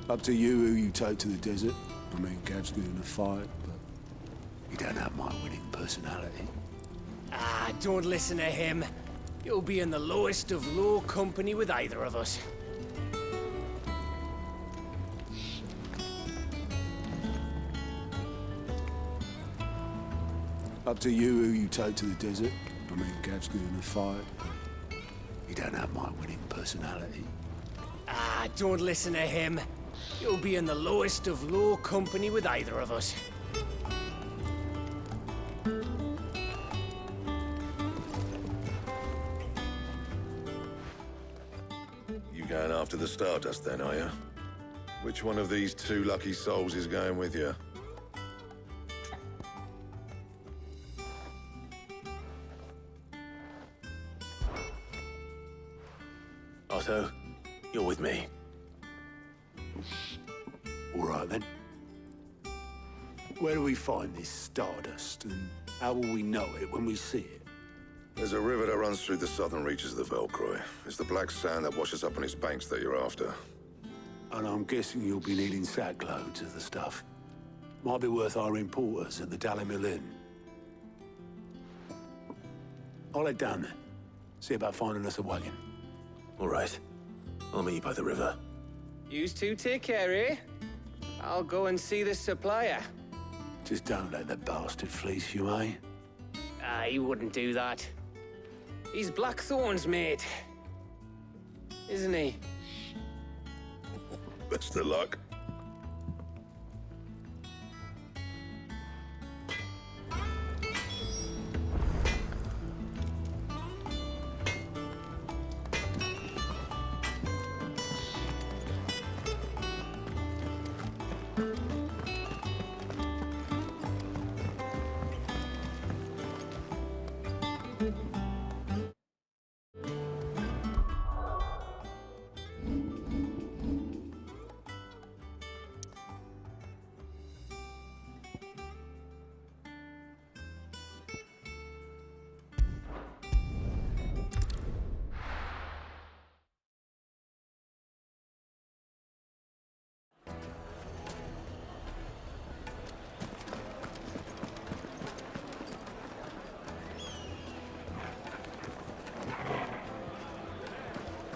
Up to you who you take to the desert. I mean, Gav's good in a fight, but you don't have my winning personality. Ah, don't listen to him. You'll be in the lowest of low company with either of us. Up to you who you take to the desert. I mean, Gav's good in a fight, but you don't have my winning personality. Ah, don't listen to him. You'll be in the lowest of low company with either of us. You going after the Stardust then, are you? Which one of these two lucky souls is going with you? Otto, you're with me. All right, then. Where do we find this Stardust, and how will we know it when we see it? There's a river that runs through the southern reaches of the Velcroy. It's the black sand that washes up on its banks that you're after. And I'm guessing you'll be needing sackloads of the stuff. Might be worth our importers at the Dalimil Inn. I'll head down there. See about finding us a wagon. All right. I'll meet you by the river. Yous two take care, eh? I'll go and see the supplier. Just don't let the bastard fleece you, eh? Ah, he wouldn't do that. He's Blackthorn's mate. Isn't he? Best of luck.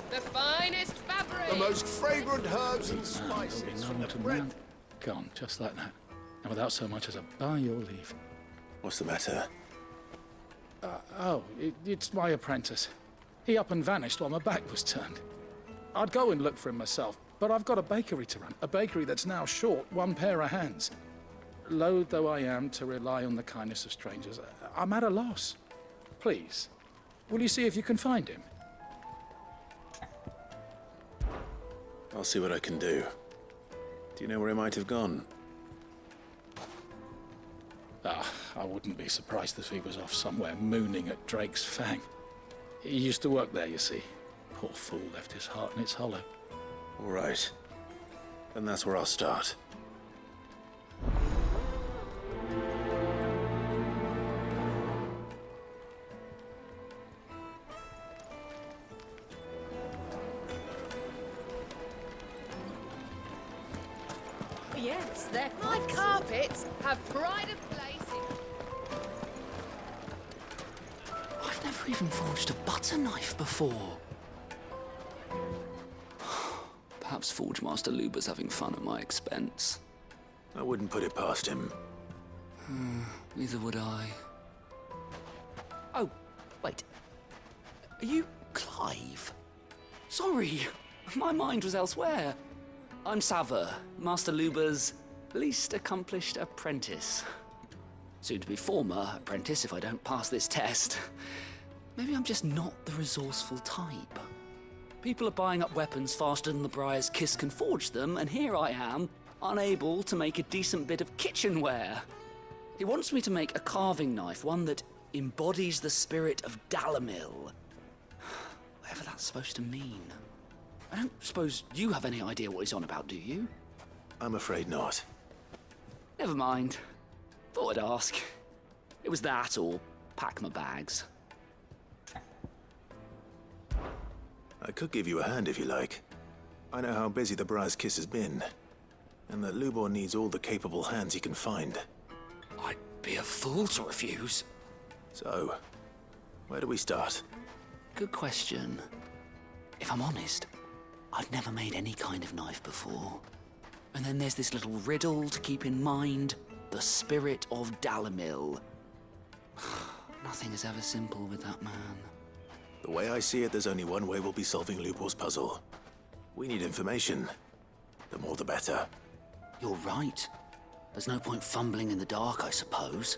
The finest fabric! The most fragrant herbs and spices from the bread. Gone, just like that. And without so much as a by your leave. What's the matter? It's my apprentice. He up and vanished while my back was turned. I'd go and look for him myself, but I've got a bakery to run. A bakery that's now short one pair of hands. Loath though I am to rely on the kindness of strangers, I'm at a loss. Please, will you see if you can find him? I'll see what I can do. Do you know where he might have gone? I wouldn't be surprised if he was off somewhere mooning at Drake's Fang. He used to work there, you see. Poor fool left his heart in its hollow. All right. Then that's where I'll start. Yes, they're quite carpets have pride of place in... I've never even forged a butter knife before. Perhaps Forge Master Luber's having fun at my expense. I wouldn't put it past him. Neither would I. Oh, wait. Are you Clive? Sorry, my mind was elsewhere. I'm Salve, Master Luber's least accomplished apprentice. Soon to be former apprentice if I don't pass this test. Maybe I'm just not the resourceful type. People are buying up weapons faster than the Briar's Kiss can forge them, and here I am, unable to make a decent bit of kitchenware. He wants me to make a carving knife, one that embodies the spirit of Dalimil. Whatever that's supposed to mean. I don't suppose you have any idea what he's on about, do you? I'm afraid not. Never mind. Thought I'd ask. It was that or pack my bags. I could give you a hand if you like. I know how busy the Briar's Kiss has been, and that Lubor needs all the capable hands he can find. I'd be a fool to refuse. So, where do we start? Good question. If I'm honest, I've never made any kind of knife before. And then there's this little riddle to keep in mind. The spirit of Dalamil. Nothing is ever simple with that man. The way I see it, there's only one way we'll be solving Lubor's puzzle. We need information. The more the better. You're right. There's no point fumbling in the dark, I suppose.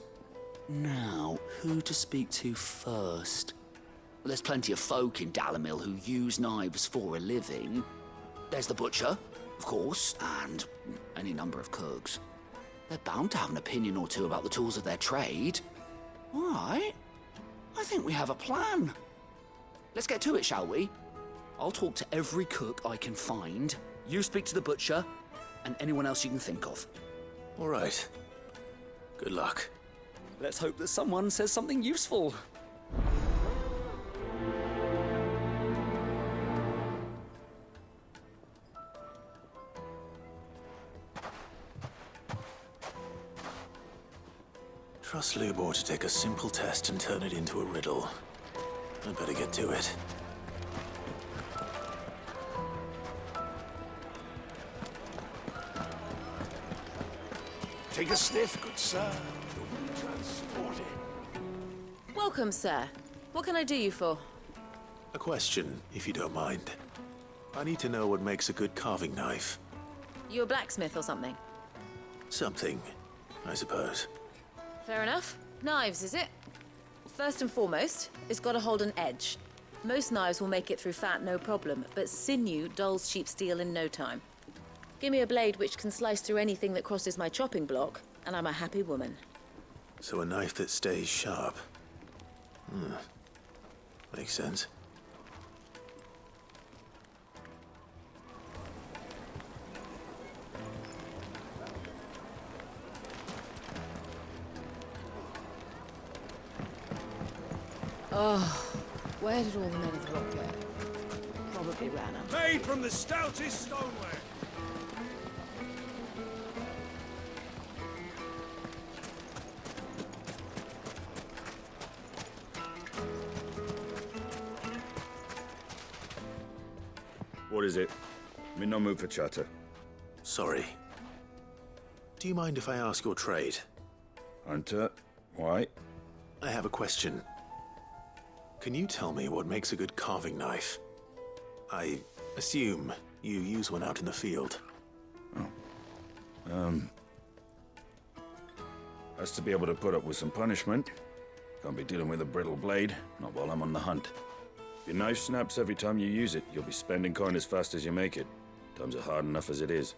Now, who to speak to first? Well, there's plenty of folk in Dalamil who use knives for a living. There's the butcher, of course, and any number of cooks. They're bound to have an opinion or two about the tools of their trade. All right. I think we have a plan. Let's get to it, shall we? I'll talk to every cook I can find. You speak to the butcher, and anyone else you can think of. All right. Good luck. Let's hope that someone says something useful. Trust Lubor to take a simple test and turn it into a riddle. I'd better get to it. Take a sniff, good sir. You'll be transported. Welcome, sir. What can I do you for? A question, if you don't mind. I need to know what makes a good carving knife. You a blacksmith or something? Something, I suppose. Fair enough. Knives, is it? First and foremost, it's got to hold an edge. Most knives will make it through fat, no problem, but sinew dulls cheap steel in no time. Give me a blade which can slice through anything that crosses my chopping block, and I'm a happy woman. So a knife that stays sharp. Makes sense. Oh, where did all the men of the rock go? Probably ran out. Made from the stoutest stoneware. What is it? I'm in no mood for chatter. Sorry. Do you mind if I ask your trade? Hunter? Why? I have a question. Can you tell me what makes a good carving knife? I assume you use one out in the field. Has to be able to put up with some punishment. Can't be dealing with a brittle blade, not while I'm on the hunt. If your knife snaps every time you use it, you'll be spending coin as fast as you make it. Times are hard enough as it is.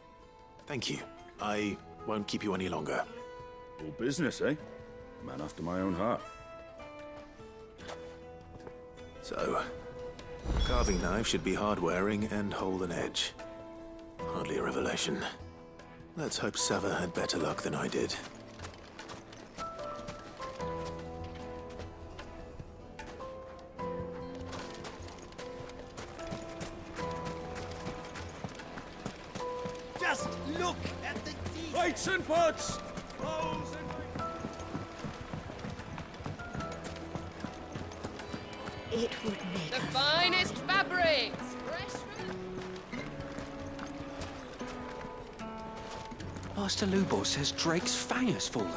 Thank you. I won't keep you any longer. All business, eh? Man after my own heart. So, a carving knife should be hard-wearing and hold an edge. Hardly a revelation. Let's hope Sava had better luck than I did. Just look at the detail. Plates and pots! Bowls and... It would make The finest fabrics! Fresh from Master Lubor says Drake's fang has fallen.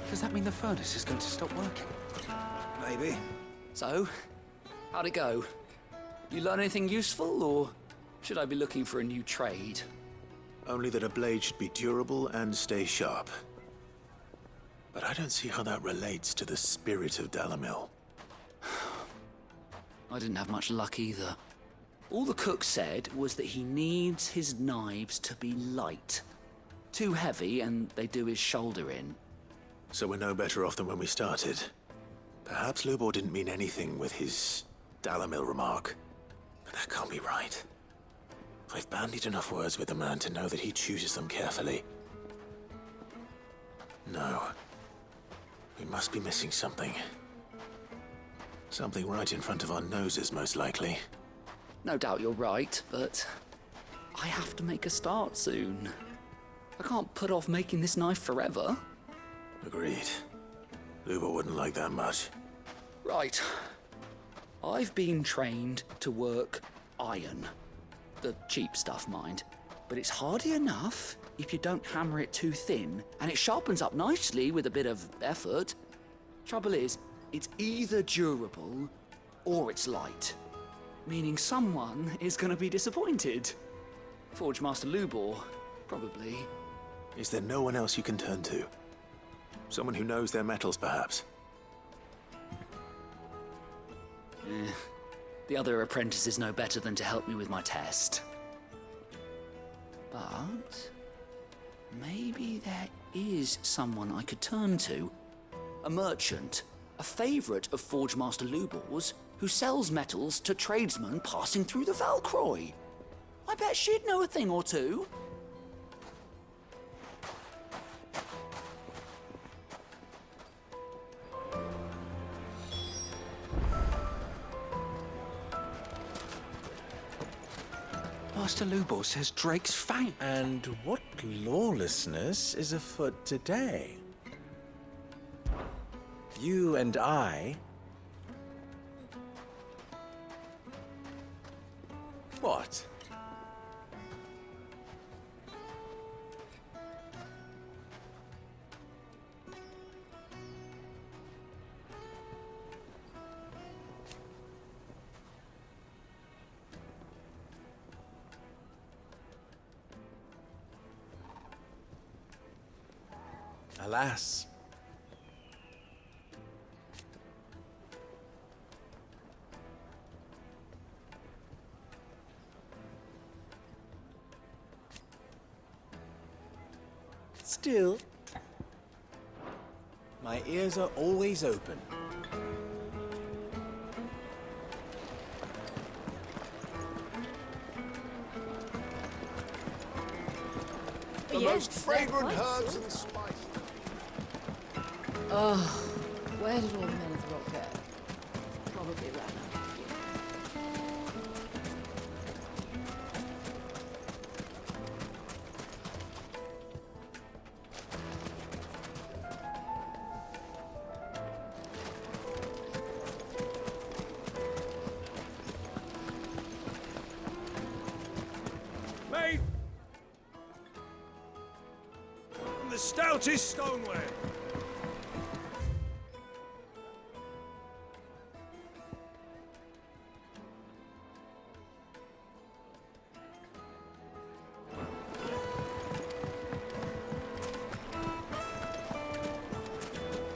Does that mean the furnace is going to stop working? Maybe. So, how'd it go? You learn anything useful, or should I be looking for a new trade? Only that a blade should be durable and stay sharp. But I don't see how that relates to the spirit of Dalamil. I didn't have much luck either. All the cook said was that he needs his knives to be light. Too heavy and they do his shoulder in. So we're no better off than when we started. Perhaps Lubor didn't mean anything with his Dalamil remark. But that can't be right. I've bandied enough words with the man to know that he chooses them carefully. No. We must be missing something. Something right in front of our noses, most likely. No doubt you're right, but I have to make a start soon. I can't put off making this knife forever. Agreed. Luba wouldn't like that much. Right. I've been trained to work iron. The cheap stuff, mind. But it's hardy enough if you don't hammer it too thin, and it sharpens up nicely with a bit of effort. Trouble is, it's either durable or it's light. Meaning someone is gonna be disappointed. Forge Master Lubor, probably. Is there no one else you can turn to? Someone who knows their metals, perhaps? The other apprentices know better than to help me with my test. But maybe there is someone I could turn to. A merchant, a favorite of Forge Master Lubor's, who sells metals to tradesmen passing through the Valcroy. I bet she'd know a thing or two. Master Lubor says Drake's fang. And what lawlessness is afoot today? You and I... What? Alas. Still, my ears are always open. The most fragrant herbs and spices. Oh, where did all the men of the rock go? Probably ran out of fuel. Mate! From the stoutest stoneware!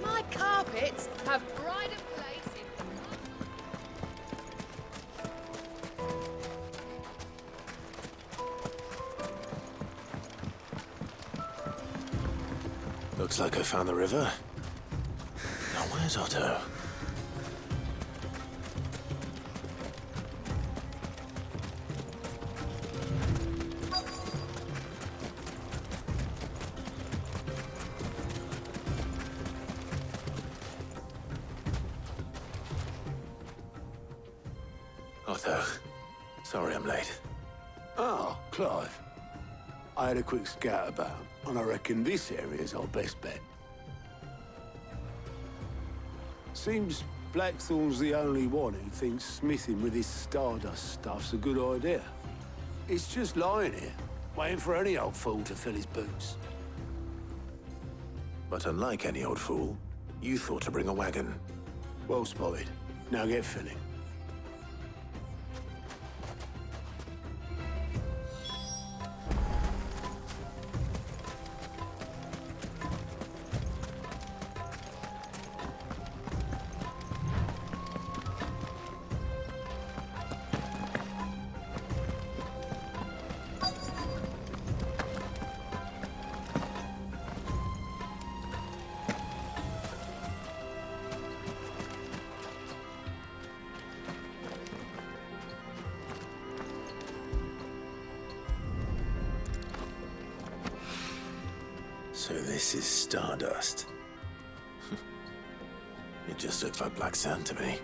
My carpets have pride of place in the Looks like I found the river. Now where's Otto? Otto, sorry I'm late. Oh, Clive. I had a quick scout about, and I reckon this area's our best bet. Seems Blackthorn's the only one who thinks smithing with his stardust stuff's a good idea. It's just lying here, waiting for any old fool to fill his boots. But unlike any old fool, you thought to bring a wagon. Well spotted. Now get filling. So this is stardust. It just looks like black sand to me.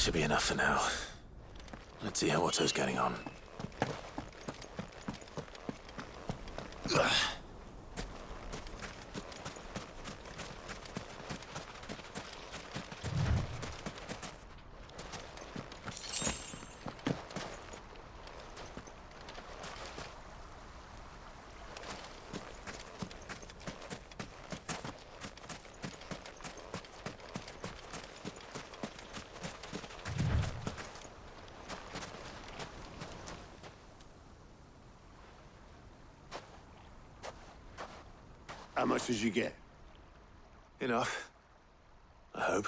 should be enough for now. Let's see how Otto's getting on. How much did you get? Enough. I hope.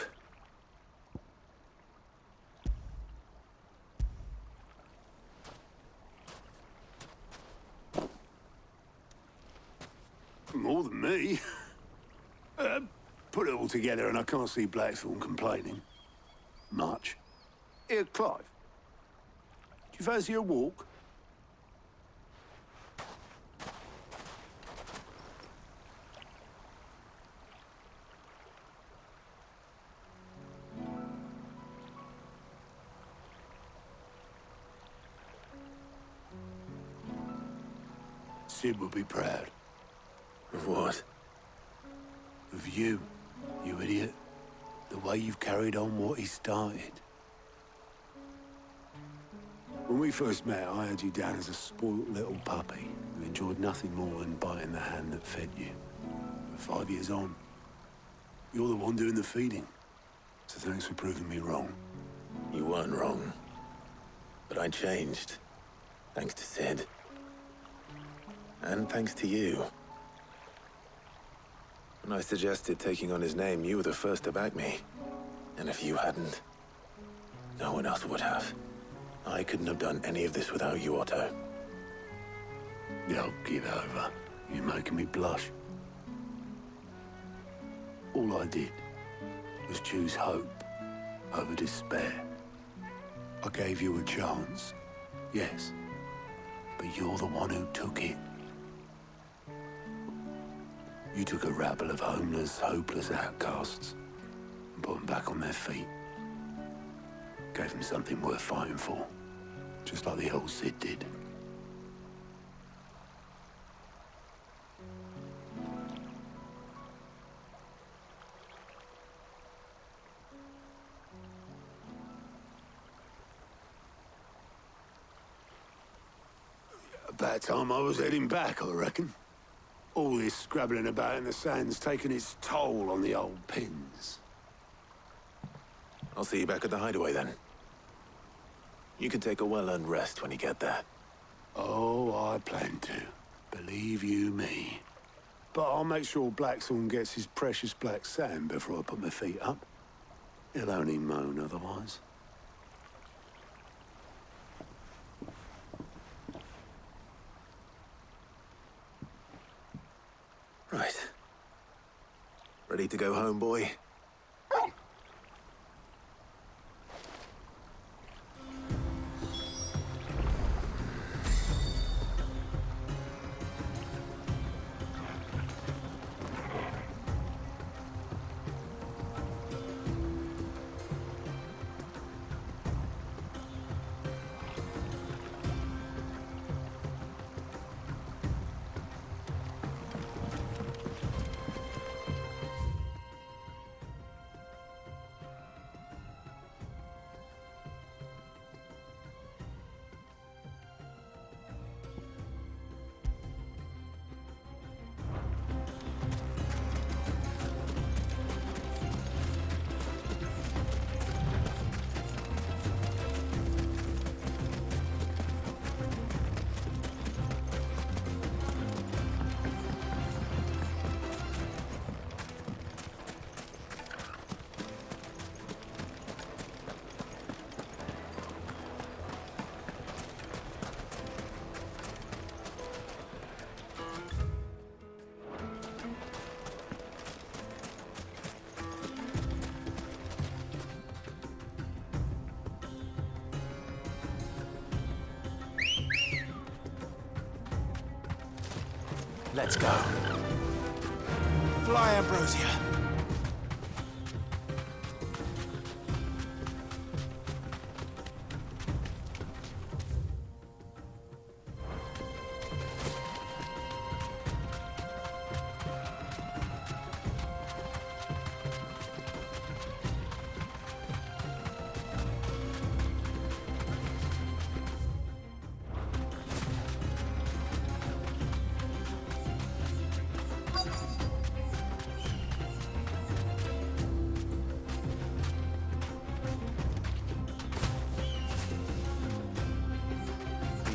More than me. Put it all together and I can't see Blackthorne complaining. Much. Here, Clive. Do you fancy a walk? Sid will be proud. Of what? Of you, you idiot. The way you've carried on what he started. When we first met, I had you down as a spoilt little puppy who enjoyed nothing more than biting the hand that fed you. But 5 years on, you're the one doing the feeding. So thanks for proving me wrong. You weren't wrong. But I changed. Thanks to Sid. And thanks to you. When I suggested taking on his name, you were the first to back me. And if you hadn't, no one else would have. I couldn't have done any of this without you, Otto. Yo, give over. You're making me blush. All I did was choose hope over despair. I gave you a chance, yes. But you're the one who took it. You took a rabble of homeless, hopeless outcasts and put them back on their feet. Gave them something worth fighting for, just like the old Sid did. About time I was heading back, I reckon. All this scrabbling about in the sand's taken its toll on the old pins. I'll see you back at the hideaway then. You can take a well-earned rest when you get there. Oh, I plan to. Believe you me. But I'll make sure Blackthorne gets his precious black sand before I put my feet up. He'll only moan otherwise. Right. Ready to go home, boy? Let's go. Fly, Ambrosia.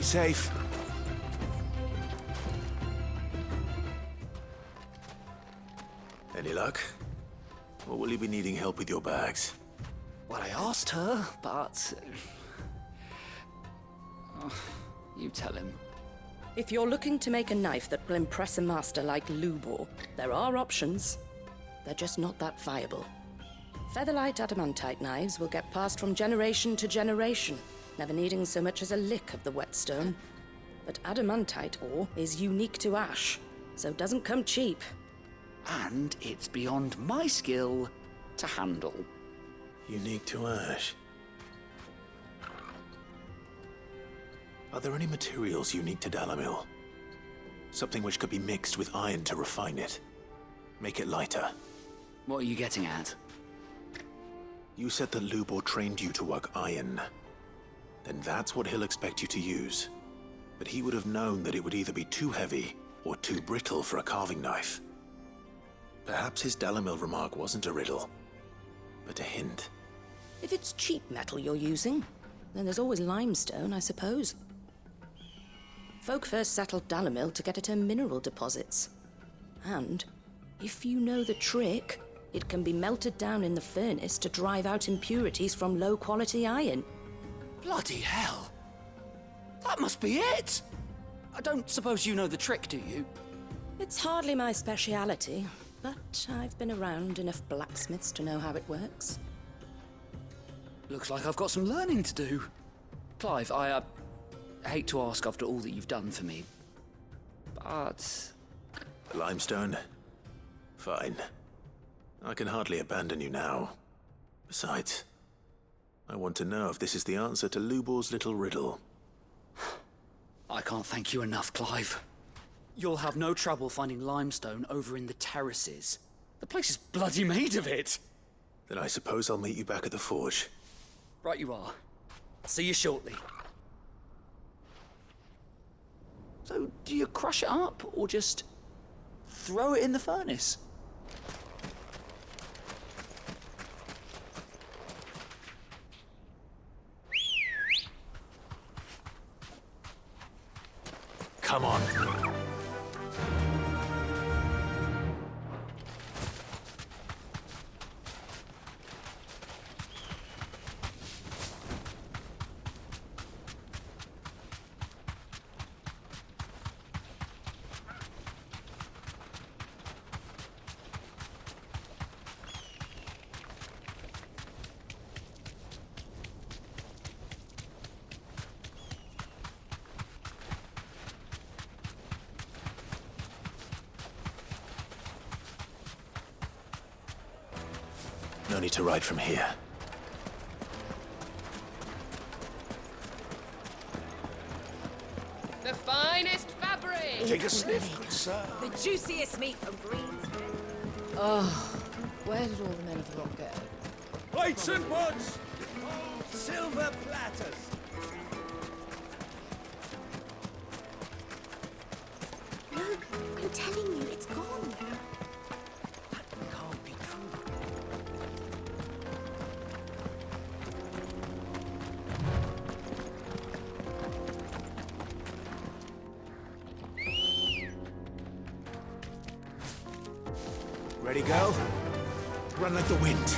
Be safe. Any luck? Or will you be needing help with your bags? Well, I asked her, but... you tell him. If you're looking to make a knife that will impress a master like Lubor, there are options. They're just not that viable. Featherlight adamantite knives will get passed from generation to generation, never needing so much as a lick of the whetstone. But adamantite ore is unique to ash, so doesn't come cheap. And it's beyond my skill to handle. Unique to ash. Are there any materials unique to Dalamil? Something which could be mixed with iron to refine it. Make it lighter. What are you getting at? You said that Lubor trained you to work iron. Then that's what he'll expect you to use. But he would have known that it would either be too heavy or too brittle for a carving knife. Perhaps his Dalamil remark wasn't a riddle, but a hint. If it's cheap metal you're using, then there's always limestone, I suppose. Folk first settled Dalamil to get at her mineral deposits. And, if you know the trick, it can be melted down in the furnace to drive out impurities from low-quality iron. Bloody hell! That must be it! I don't suppose you know the trick, do you? It's hardly my speciality, but I've been around enough blacksmiths to know how it works. Looks like I've got some learning to do. Clive, I hate to ask after all that you've done for me, but... Limestone? Fine. I can hardly abandon you now. Besides, I want to know if this is the answer to Lubor's little riddle. I can't thank you enough, Clive. You'll have no trouble finding limestone over in the terraces. The place is bloody made of it. Then I suppose I'll meet you back at the forge. Right you are. See you shortly. So, do you crush it up, or just throw it in the furnace? Come on. No need to ride from here. The finest fabric! Take a sniff, good sir. The juiciest meat from Greens. Oh, where did all the men of the rock go? Plates and pots! Silver platters! Look, I'm telling you, it's gone. That can't be true. Ready, go? Run like the wind.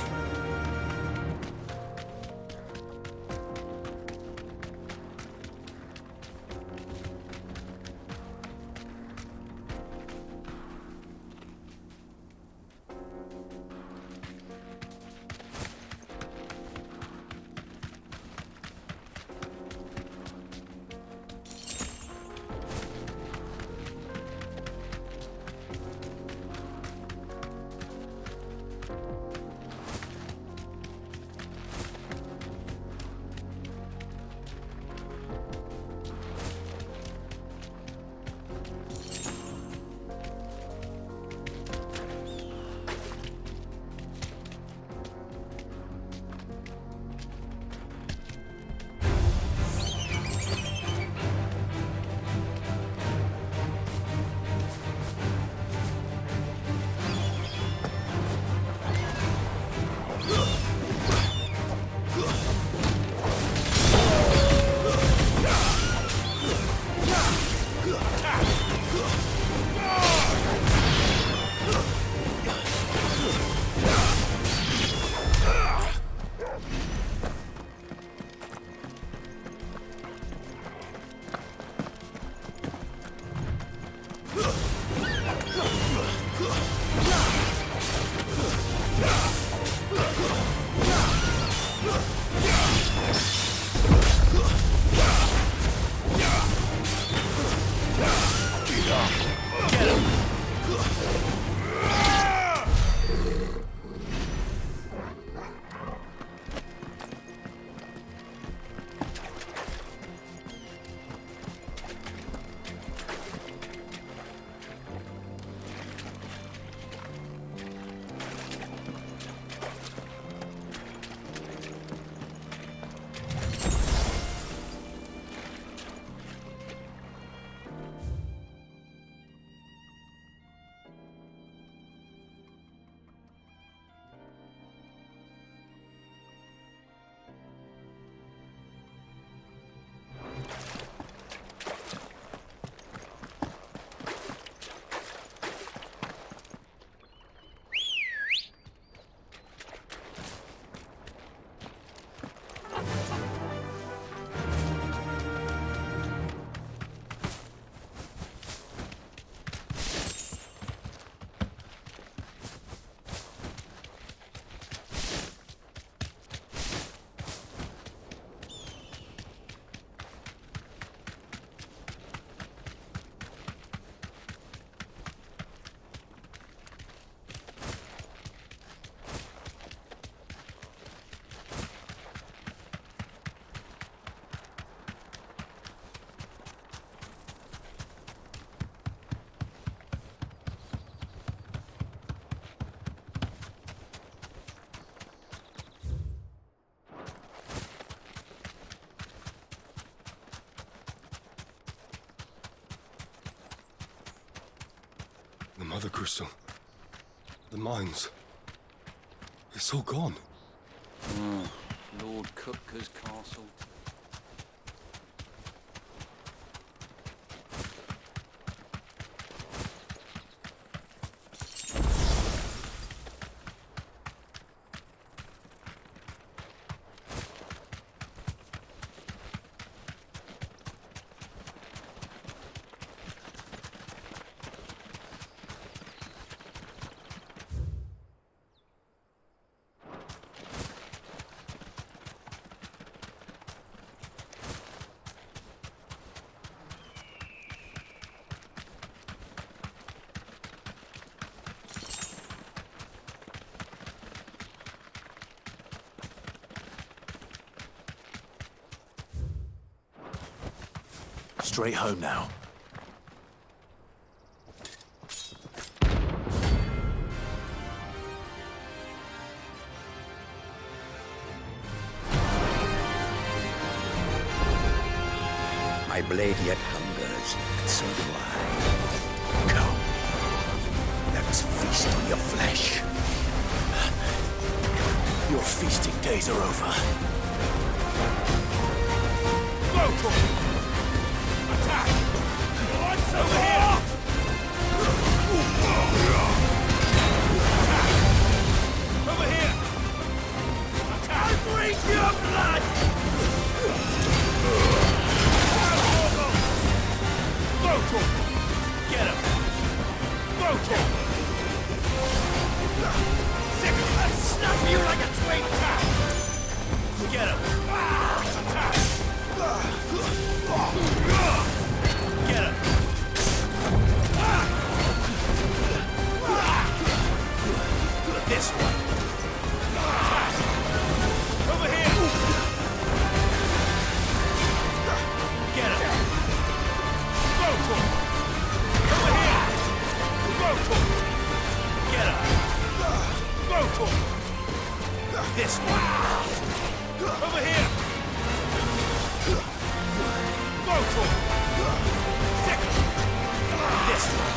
Nether crystal. The mines. It's all gone. Lord Kupka's castle. Straight home now. My blade yet hungers, and so do I. Come. Let us feast on your flesh. Your feasting days are over. Attack! What's over here? Attack! Over here! Attack! I'll drink your blood! Motor! Get him! Motor! Sick! I'll snap you like a twig tap! Get him! Attack! Get him! This one! Over here! Get him! Motor! Over here! Motor! Get him! Motor! This one! Over here! Motor! Second! This one!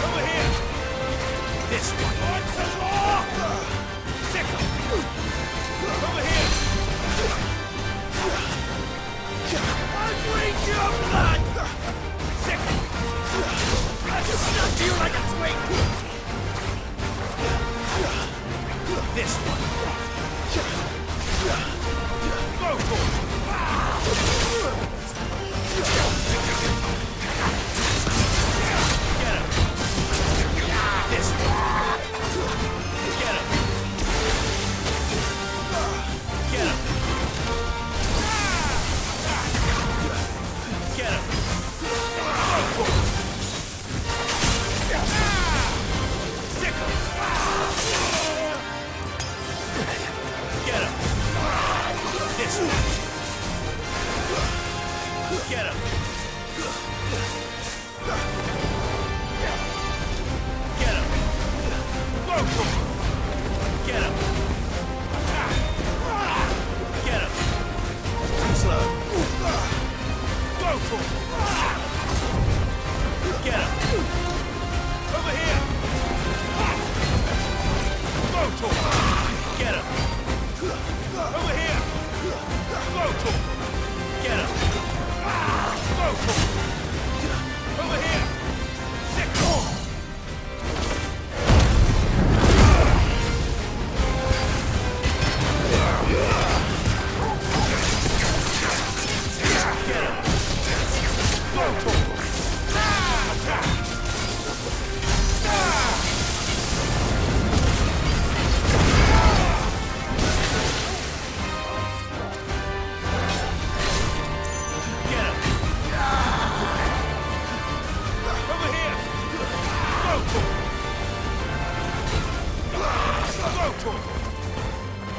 Over here! This one! Want some more? Second! Over here! I'll drink your blood! Second! I'll snap you like a twig! This one! Get him! Get him! Local! Get him! Attack! Get him! Slow! Local! Get him! Over here! Local! Get him! Over here! Local! Get him! Local! Over here! Sick!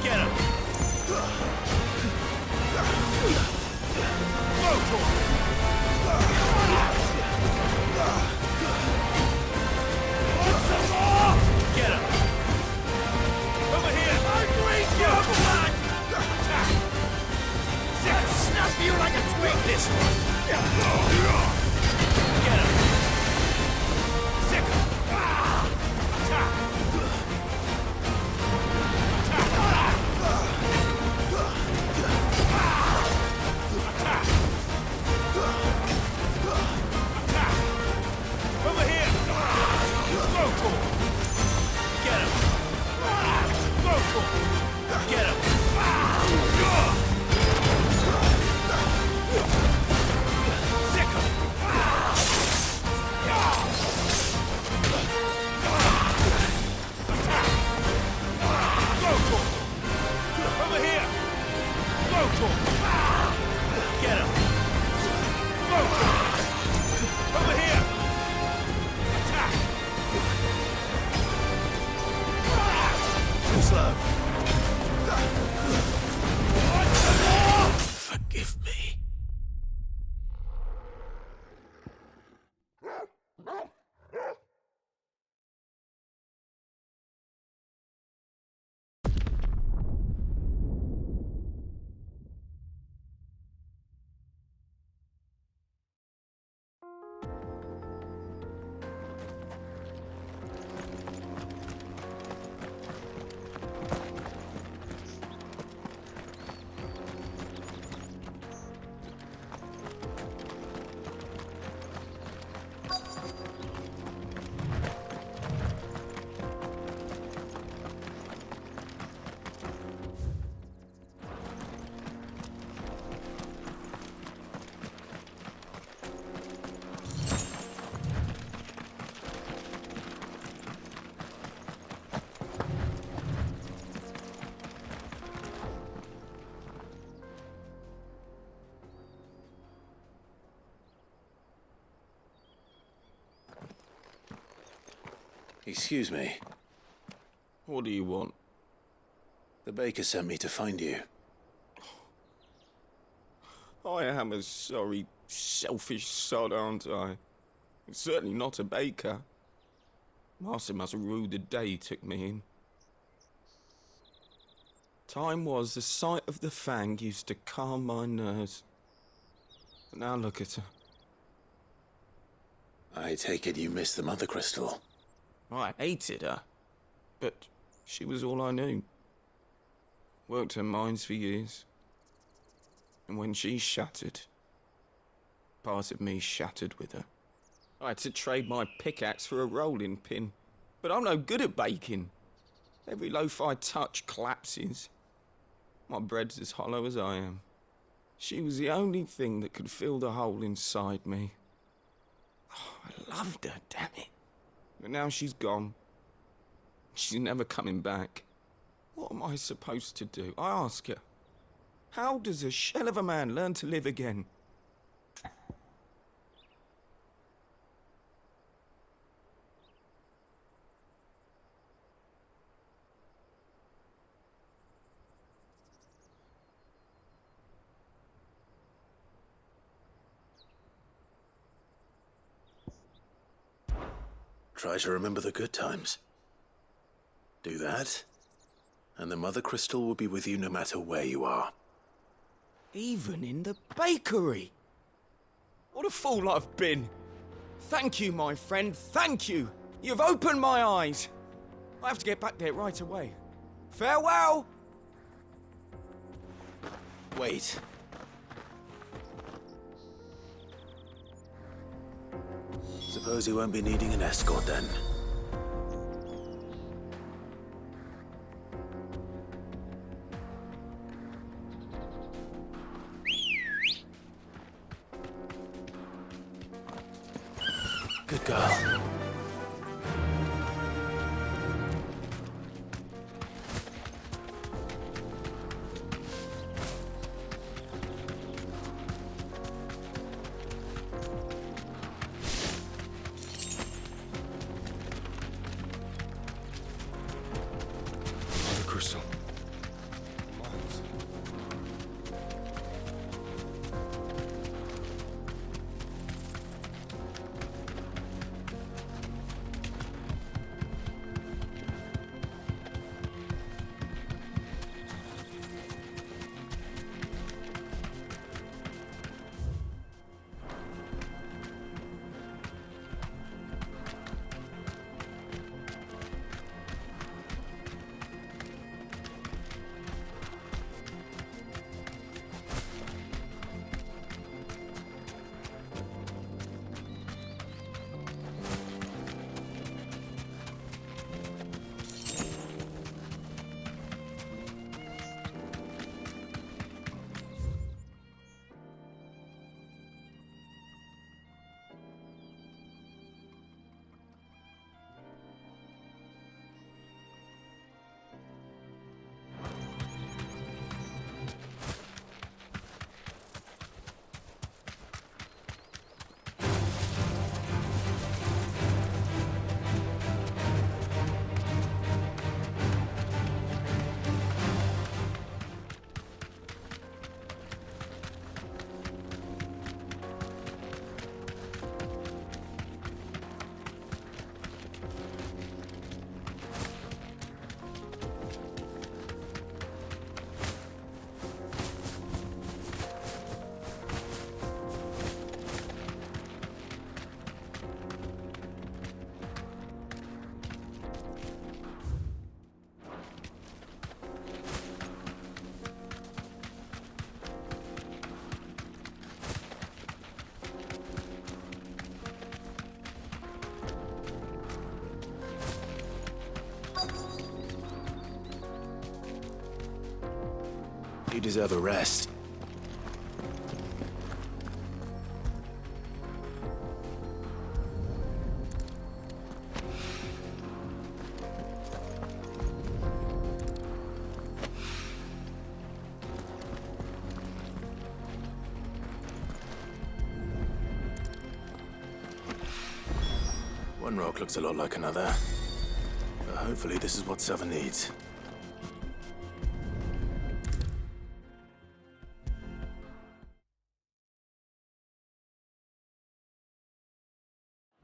Get him! Get him! Over here! I drink your blood! Attack! I'll snap you like a twig this one! Get him! Over here! Attack! Too slow. Forgive me. Excuse me. What do you want? The baker sent me to find you. I am a sorry, selfish sod, aren't I? I'm certainly not a baker. Master must have ruled the day he took me in. Time was the sight of the fang used to calm my nerves. But now look at her. I take it you missed the Mother Crystal. I hated her, but she was all I knew. Worked her mines for years. And when she shattered, part of me shattered with her. I had to trade my pickaxe for a rolling pin, but I'm no good at baking. Every loaf I touch collapses. My bread's as hollow as I am. She was the only thing that could fill the hole inside me. Oh, I loved her, damn it. But now she's gone. She's never coming back. What am I supposed to do? I ask her. How does a shell of a man learn to live again? Try to remember the good times. Do that, and the Mother Crystal will be with you no matter where you are. Even in the bakery. What a fool I've been. Thank you, my friend, thank you. You've opened my eyes. I have to get back there right away. Farewell! Wait. Suppose you won't be needing an escort then. Good girl. Crystal. You deserve a rest. One rock looks a lot like another. But hopefully this is what Salve needs.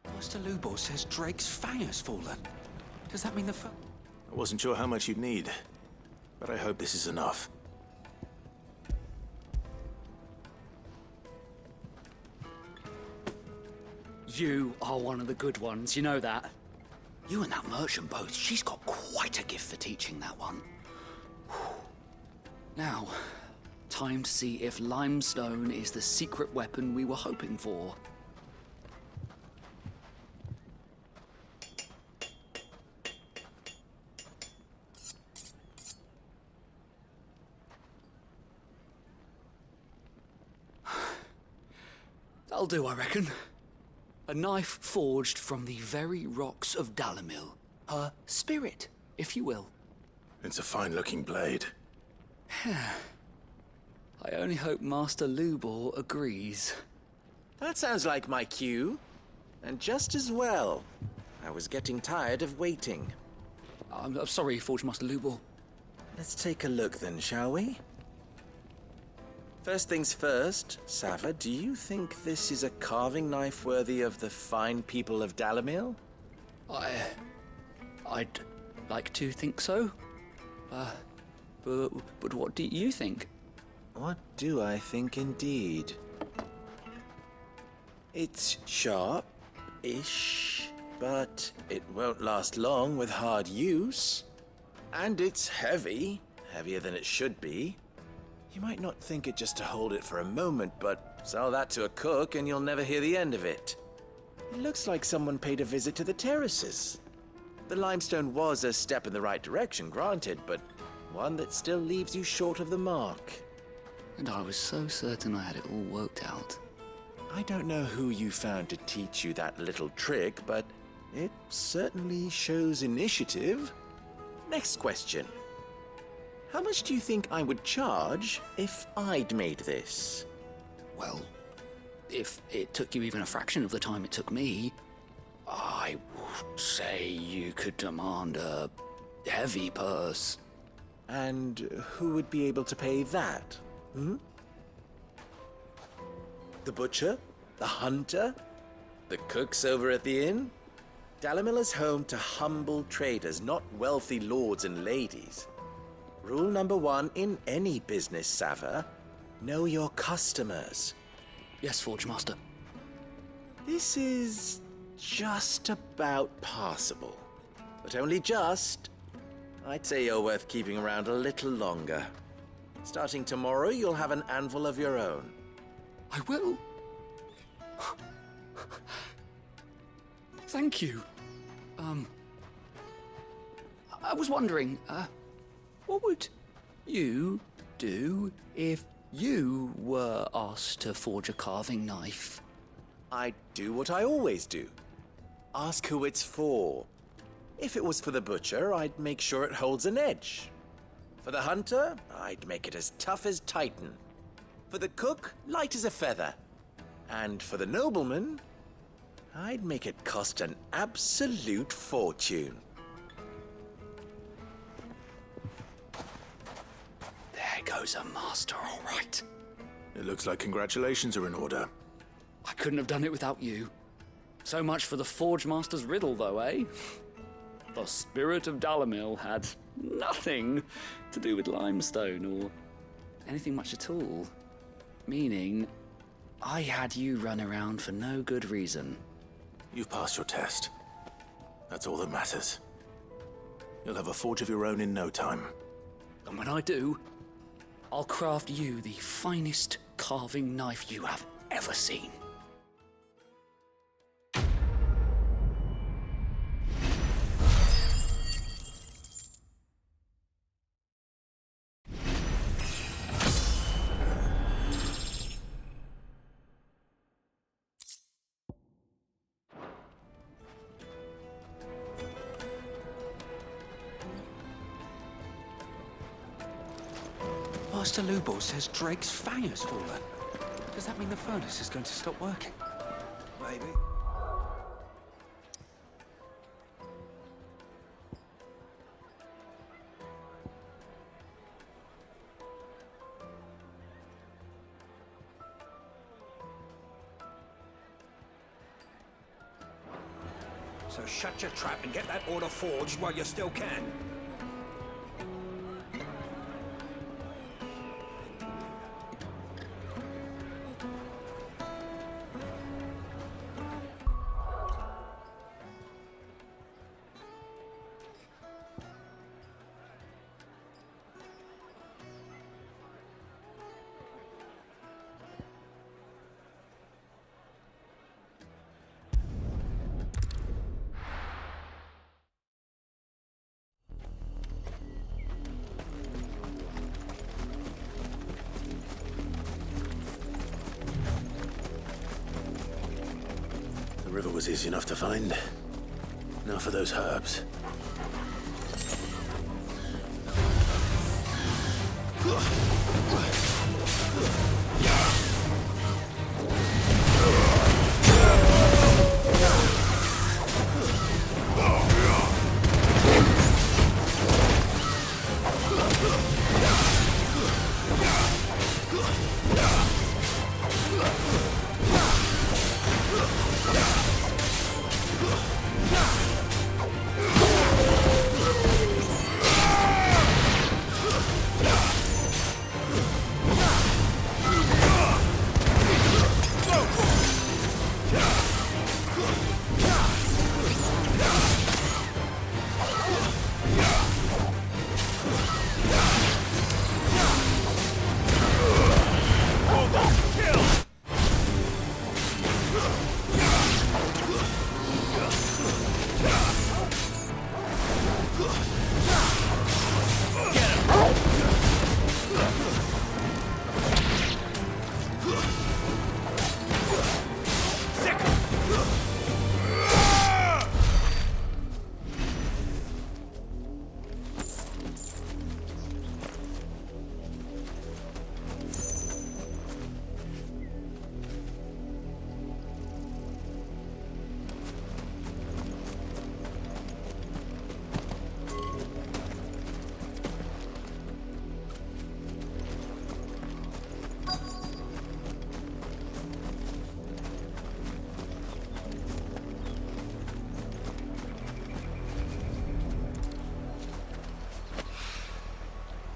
Master Lubor says Drake's fang has fallen. Does that mean the I wasn't sure how much you'd need, but I hope this is enough. You are one of the good ones, you know that? You and that merchant both, she's got quite a gift for teaching that one. Now, time to see if limestone is the secret weapon we were hoping for. That'll do, I reckon. A knife forged from the very rocks of Dalamil. Her spirit, if you will. It's a fine-looking blade. I only hope Master Lubor agrees. That sounds like my cue. And just as well. I was getting tired of waiting. I'm sorry, Forge Master Lubor. Let's take a look then, shall we? First things first, Salve, do you think this is a carving knife worthy of the fine people of Dalamil? I'd like to think so. But what do you think? What do I think indeed? It's sharp-ish, but it won't last long with hard use. And it's heavy, heavier than it should be. You might not think it just to hold it for a moment, but sell that to a cook and you'll never hear the end of it. It looks like someone paid a visit to the terraces. The limestone was a step in the right direction, granted, but one that still leaves you short of the mark. And I was so certain I had it all worked out. I don't know who you found to teach you that little trick, but it certainly shows initiative. Next question. How much do you think I would charge if I'd made this? Well, if it took you even a fraction of the time it took me, I would say you could demand a heavy purse. And who would be able to pay that? The butcher? The hunter? The cooks over at the inn? Dalamil is home to humble traders, not wealthy lords and ladies. Rule number 1 in any business, Salve: know your customers. Yes, Forge Master. This is just about passable. But only just. I'd say you're worth keeping around a little longer. Starting tomorrow, you'll have an anvil of your own. I will. Thank you. I was wondering, what would you do if you were asked to forge a carving knife? I'd do what I always do. Ask who it's for. If it was for the butcher, I'd make sure it holds an edge. For the hunter, I'd make it as tough as Titan. For the cook, light as a feather. And for the nobleman, I'd make it cost an absolute fortune. There goes a master, all right. It looks like congratulations are in order. I couldn't have done it without you. So much for the Forge Master's riddle, though, eh? The spirit of Dalamil had nothing to do with limestone or anything much at all. Meaning, I had you run around for no good reason. You've passed your test. That's all that matters. You'll have a forge of your own in no time. And when I do, I'll craft you the finest carving knife you have ever seen. Master Lubor says Drake's fang has fallen. Does that mean the furnace is going to stop working? Maybe. So shut your trap and get that order forged while you still can. The river was easy enough to find. Now for those herbs.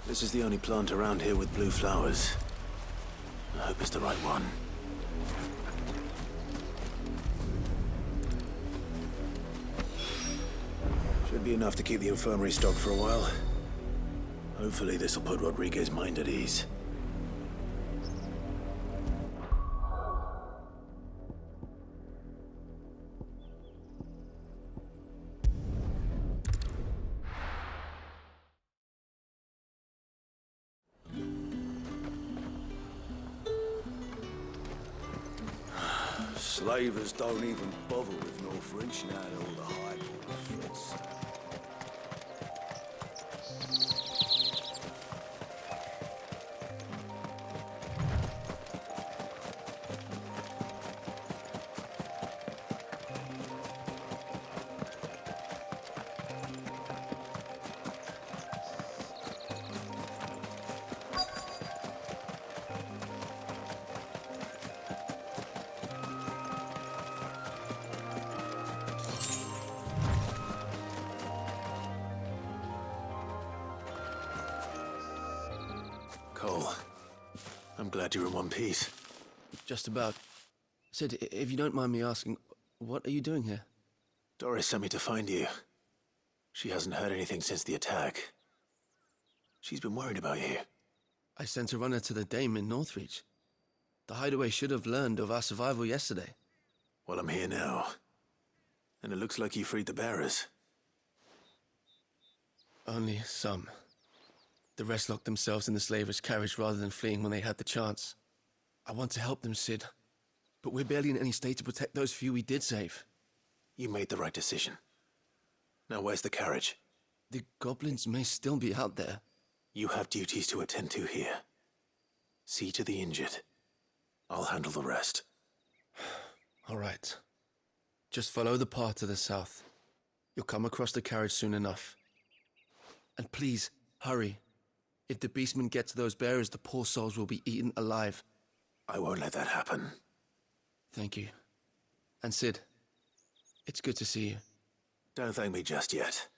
This is the only plant around here with blue flowers. I hope it's the right one. Should be enough to keep the infirmary stocked for a while. Hopefully this will put Rodriguez's mind at ease. Slavers don't even bother with North reaching out all the high points. Cole, I'm glad you're in one piece. Just about. Sid, if you don't mind me asking, what are you doing here? Doris sent me to find you. She hasn't heard anything since the attack. She's been worried about you. I sent a runner to the Dame in Northreach. The hideaway should have learned of our survival yesterday. Well, I'm here now. And it looks like you freed the bearers. Only some. The rest locked themselves in the slaver's carriage rather than fleeing when they had the chance. I want to help them, Sid. But we're barely in any state to protect those few we did save. You made the right decision. Now where's the carriage? The goblins may still be out there. You have duties to attend to here. See to the injured. I'll handle the rest. All right. Just follow the path to the south. You'll come across the carriage soon enough. And please, hurry. If the beastman gets those bearers, the poor souls will be eaten alive. I won't let that happen. Thank you. And Sid, it's good to see you. Don't thank me just yet.